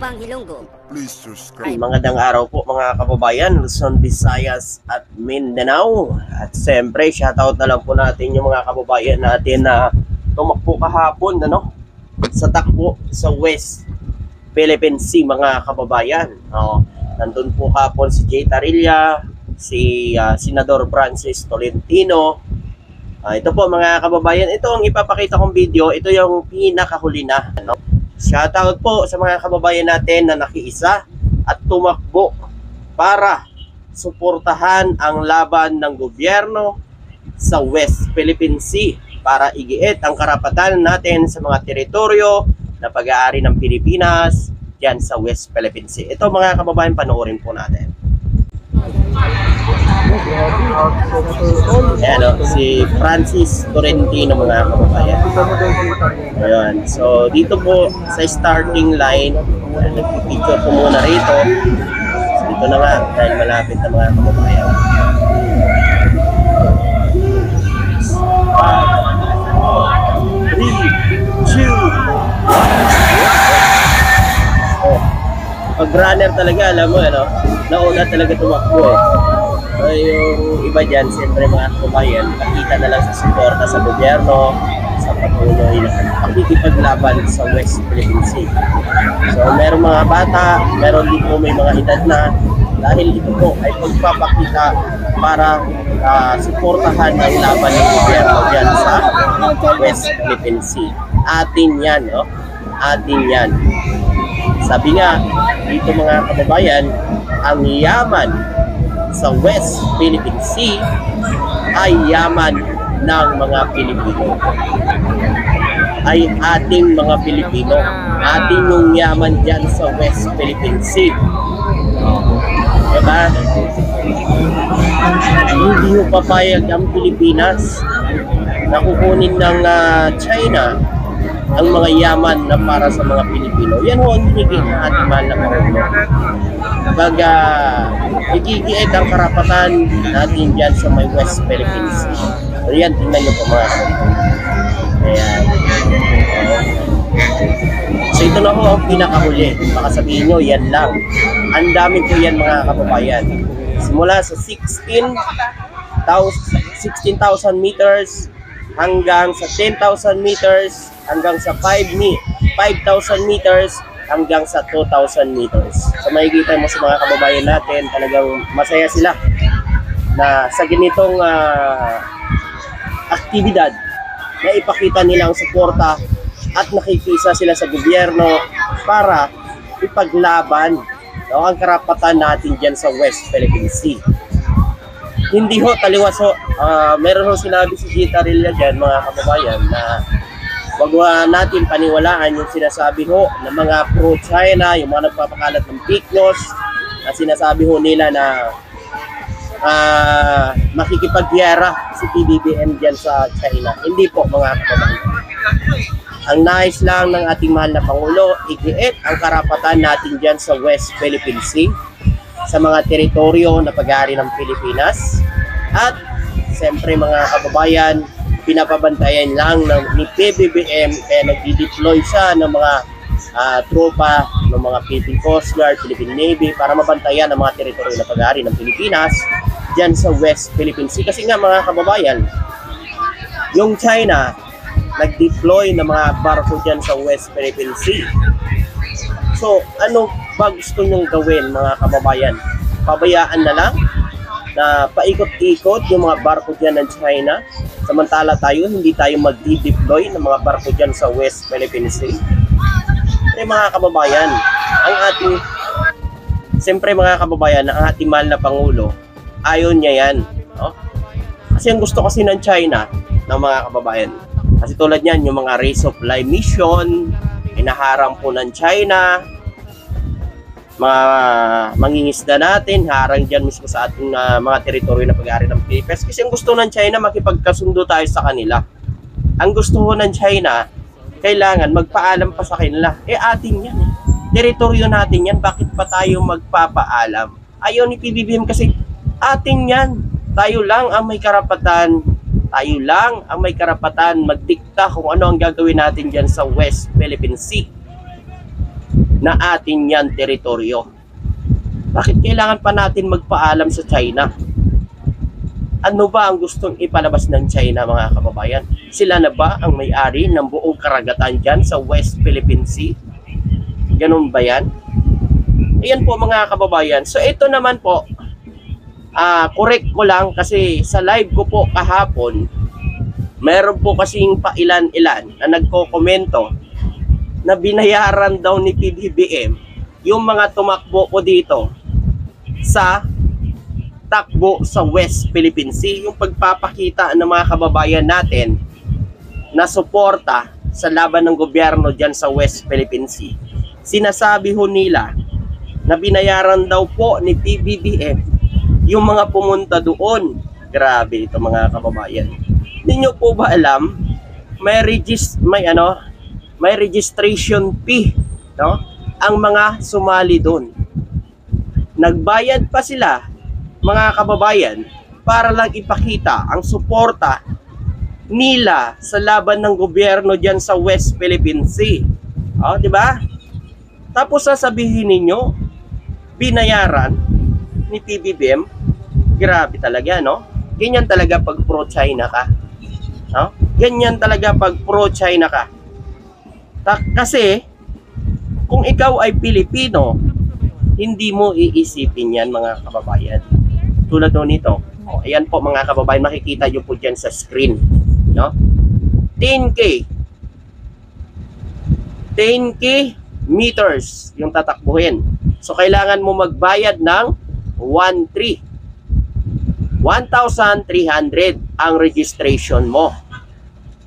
Upang Ilonggo. Please subscribe. Magandang araw po mga kababayan, Luzon, Visayas at Mindanao. At siyempre, shoutout na lang po natin yung mga kababayan natin na tumakbo kahapon sa takbo sa West Philippine Sea mga kababayan. Nandun po kahapon si Jay Tarilla, si Senador Francis Tolentino. Ito po mga kababayan, ito ang ipapakita kong video, ito yung pinakahuli na. Shoutout po sa mga kababayan natin na nakiisa at tumakbo para suportahan ang laban ng gobyerno sa West Philippine Sea para igiit ang karapatan natin sa mga teritoryo na pag-aari ng Pilipinas dyan sa West Philippine Sea. Ito mga kababayan, panoorin po natin. Ayan si Francis Tolentino mga kababayan. Ayan. So dito po sa starting line, nagpipicture po muna rito. So, dito na nga dahil malapit na mga kababayan. 5, 3, 2, 1. Pag runner talaga, alam mo, nauna talaga tumakbo yung iba dyan, siyempre mga kababayan, pakita na lang sa suporta sa gobyerno, sa patuloy na pakikipaglaban sa West Philippine Sea. So, meron mga bata, meron din po may mga edad na, dahil ito po ay pagpapakita para suportahan ang laban ng gobyerno dyan sa West Philippine Sea. Atin yan, atin yan. Sabi nga, dito mga kababayan, ang yaman sa West Philippine Sea ay yaman ng mga Pilipino. Ay ating mga Pilipino. Ating yung yaman dyan sa West Philippine Sea. Diba? Hindi mo papayag ang Pilipinas na kukunin ng China ang mga yaman na para sa mga Pilipino. Yan ho ang hinigit ng ating mahal na Pangulo. Pag igigiit ang karapatan natin dyan sa may West Philippine Sea. So yan, tingnan nyo po mga kapatid. Ayan. So ito na ho ang pinakahuli. Baka sabihin nyo, yan lang. Ang dami po yan mga kababayan. Simula sa 16,000 meters hanggang sa 10,000 meters hanggang sa 5,000 meters hanggang sa 2,000 meters. So makikita mo sa mga kababayan natin, talagang masaya sila na sa ganitong aktibidad na ipakita nilang suporta at nakikisa sila sa gobyerno para ipaglaban ang karapatan natin dyan sa West Philippine Sea. Hindi ho, taliwas ho. Meron ho sinabi si Jay Tarilla dyan mga kababayan na wag natin paniwalaan yung sinasabi ho ng mga pro-China, yung mga nagpapakalat ng fake news na sinasabi ho nila na makikipagyera si PBBM dyan sa China. Hindi po mga kababayan. Ang nais lang ng ating mahal na Pangulo, igiit ang karapatan natin dyan sa West Philippine Sea, sa mga teritoryo na pag-aari ng Pilipinas. At siyempre mga kababayan, pinapabantayan lang ni PBBM kaya nag-deploy siya ng mga tropa ng mga Philippine Coast Guard, Philippine Navy para mabantayan ang mga teritoryo na pag-aari ng Pilipinas dyan sa West Philippine Sea. Kasi nga mga kababayan, yung China nag-deploy ng mga barko dyan sa West Philippine Sea. So, ano ba gusto nyong gawin mga kababayan? Pabayaan na lang na paikot-ikot yung mga barko dyan ng China, samantala tayo, hindi tayo mag-deploy ng mga barko dyan sa West Philippine Sea. Siyempre mga kababayan, siyempre mga kababayan, ang ating mahal na Pangulo, ayaw niya yan. Kasi ang gusto kasi ng China, ng mga kababayan, kasi tulad yan, yung mga race of life mission, inaharang po ng China, mga mangingisda natin, harang dyan mismo sa ating mga teritoryo na pag-aari ng Pilipinas. Kasi ang gusto ng China, makipagkasundo tayo sa kanila. Ang gusto ho ng China, kailangan magpaalam pa sa kanila. Atin yan. Teritoryo natin yan, bakit pa tayo magpapaalam? Ayaw ni PBBM kasi atin yan. Tayo lang ang may karapatan Tayo lang ang may karapatan magdikta kung ano ang gagawin natin dyan sa West Philippine Sea. na atin yan teritoryo. Bakit kailangan pa natin magpaalam sa China? Ano ba ang gustong ipalabas ng China, mga kababayan? Sila na ba ang may-ari ng buong karagatan dyan sa West Philippine Sea? Ganun ba yan? Ayan po mga kababayan. So ito naman po, correct ko lang kasi sa live ko po kahapon, meron po kasing pailan-ilan na nagko-komento na binayaran daw ni PBBM yung mga tumakbo po dito sa takbo sa West Philippine Sea, yung pagpapakita ng mga kababayan natin na suporta sa laban ng gobyerno dyan sa West Philippine Sea. Sinasabi ho nila na binayaran daw po ni PBBM yung mga pumunta doon. Grabe ito mga kababayan. Hindi nyo po ba alam, may registration fee, no? Ang mga sumali doon. Nagbayad pa sila, mga kababayan, para lang ipakita ang suporta nila sa laban ng gobyerno diyan sa West Philippine Sea. Oh, di ba? Tapos sasabihin ninyo, binayaran ni PBBM. Grabe talaga, no? Ganyan talaga pag pro-China ka. No? Ganyan talaga pag pro-China ka. Kasi kung ikaw ay Pilipino, hindi mo iisipin yan, mga kababayan. Tulad nito. O, ayan po mga kababayan, makikita nyo po dyan sa screen. No? 10K meters yung tatakbuhin. So, kailangan mo magbayad ng 1,300 ang registration mo.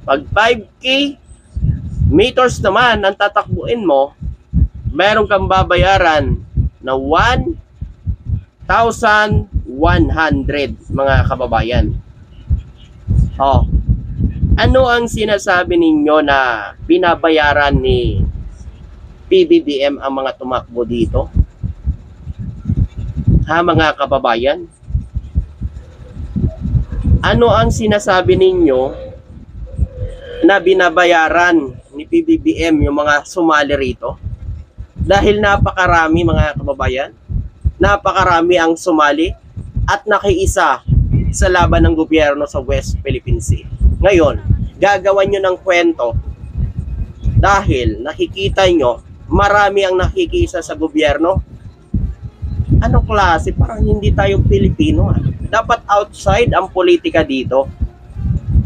Pag 5K meters naman ang tatakbuhin mo, meron kang babayaran na 1,100, mga kababayan. Oh, ano ang sinasabi ninyo na binabayaran ni PBBM ang mga tumakbo dito? Ha, mga kababayan? Ano ang sinasabi ninyo na binabayaran ni PBBM yung mga sumali rito? Dahil napakarami, mga kababayan, napakarami ang sumali at nakiisa sa laban ng gobyerno sa West Philippine Sea. Ngayon, gagawan nyo ng kwento dahil nakikita nyo marami ang nakikisa sa gobyerno. Ano klase? Parang hindi tayo Pilipino. Dapat outside ang politika dito.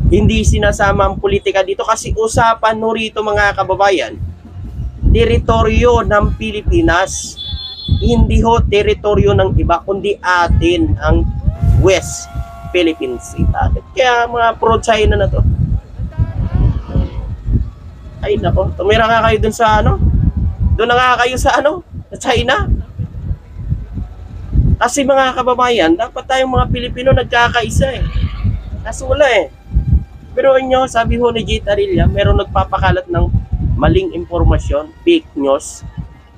Hindi sinasama ang politika dito kasi usapan no rito, mga kababayan, teritoryo ng Pilipinas. Hindi ho teritoryo ng iba, kundi atin ang West Philippine Sea. Kaya mga pro-China na to. Ay nako, tumira nga kayo dun sa doon na nga kayo sa sa China. Kasi mga kababayan, dapat tayong mga Pilipino nagkakaisa eh. Kaso wala eh. Pero inyo, sabi ho ni J. Tarilla, meron nagpapakalat ng maling impormasyon, fake news,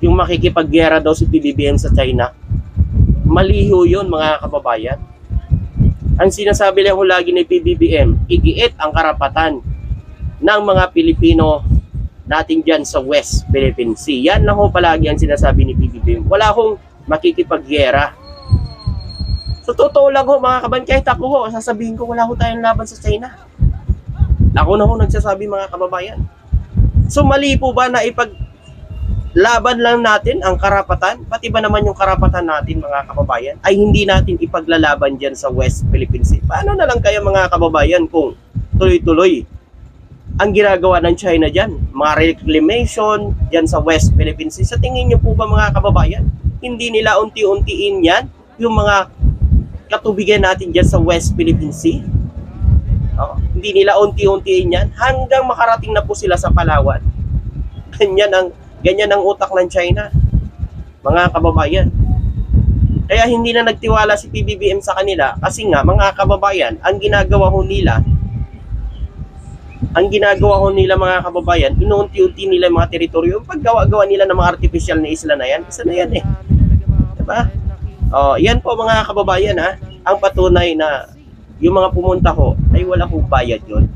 yung makikipaggera daw si PBBM sa China. Maliho yun, mga kababayan. Ang sinasabi lang ho lagi ni PBBM, igiit ang karapatan ng mga Pilipino natin dyan sa West Philippine Sea. Yan lang ho palagi ang sinasabi ni PBBM. Wala hong makikipaggera. So totoo lang ho, mga kababayan, kahit ako ho, sasabihin ko wala ho tayong laban sa China. Ako na ho nagsasabi, mga kababayan. So mali po ba na ipaglaban lang natin ang karapatan, pati ba naman yung karapatan natin, mga kababayan, ay hindi natin ipaglalaban dyan sa West Philippine Sea? Paano na lang kaya, mga kababayan, kung tuloy-tuloy ang ginagawa ng China dyan? Mga reclamation dyan sa West Philippine Sea. Sa tingin nyo po ba, mga kababayan, hindi nila unti-untiin yan, yung mga katubigan natin dyan sa West Philippine Sea? Hindi nila unti-untiin yan hanggang makarating na po sila sa Palawan. Ganyan ang utak ng China, mga kababayan. Kaya hindi na nagtiwala si PBBM sa kanila kasi nga, mga kababayan, ang ginagawa ho nila, mga kababayan, inuunti-unti nila yung mga teritoryo. Paggawa-gawa nila ng mga artificial na isla na yan, isa na yan eh. Diba? Yan po, mga kababayan, ang patunay na yung mga pumunta ho ay wala hong bayad yun.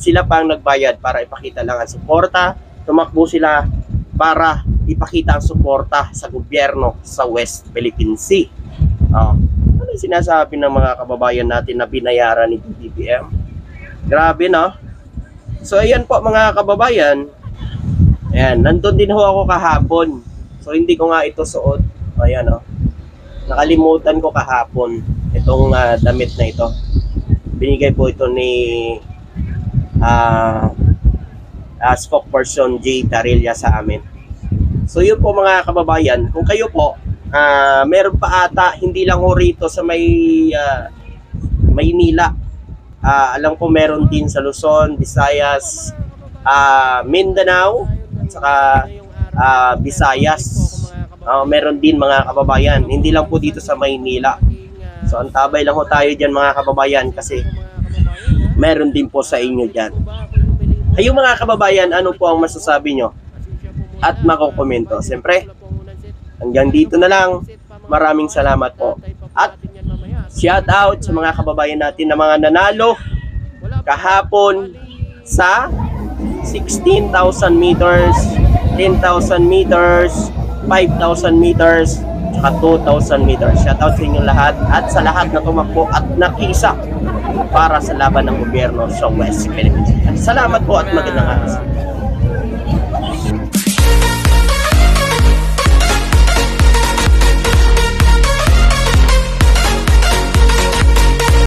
Sila pa ang nagbayad para ipakita lang ang suporta. Tumakbo sila para ipakita ang suporta sa gobyerno sa West Philippine Sea. Ano yung sinasabi ng mga kababayan natin na binayaran ni BBM? Grabe, no? So, ayan po mga kababayan. Ayan, nandun din ho ako kahapon. So, hindi ko nga ito suot. Ayan, oh. Nakalimutan ko kahapon itong damit na ito. Binigay po ito ni spokesperson J. Tarilla sa amin. So, yun po mga kababayan. Kung kayo po, meron pa ata, hindi lang ho rito sa Maynila. Alam ko meron din sa Luzon, Visayas, Mindanao, saka Visayas. Meron din mga kababayan, hindi lang po dito sa Maynila. So antabay lang ho tayo dyan mga kababayan kasi meron din po sa inyo dyan. Kayo mga kababayan, ano po ang masasabi nyo? At makokomento. Siyempre, hanggang dito na lang. Maraming salamat po. At shout out sa mga kababayan natin na mga nanalo kahapon sa 16,000 meters, 10,000 meters, 5,000 meters, at 2,000 meters. Shoutout sa inyong lahat at sa lahat na tumakbo at nakiisa para sa laban ng gobyerno sa West Philippines. Salamat po at magandang araw.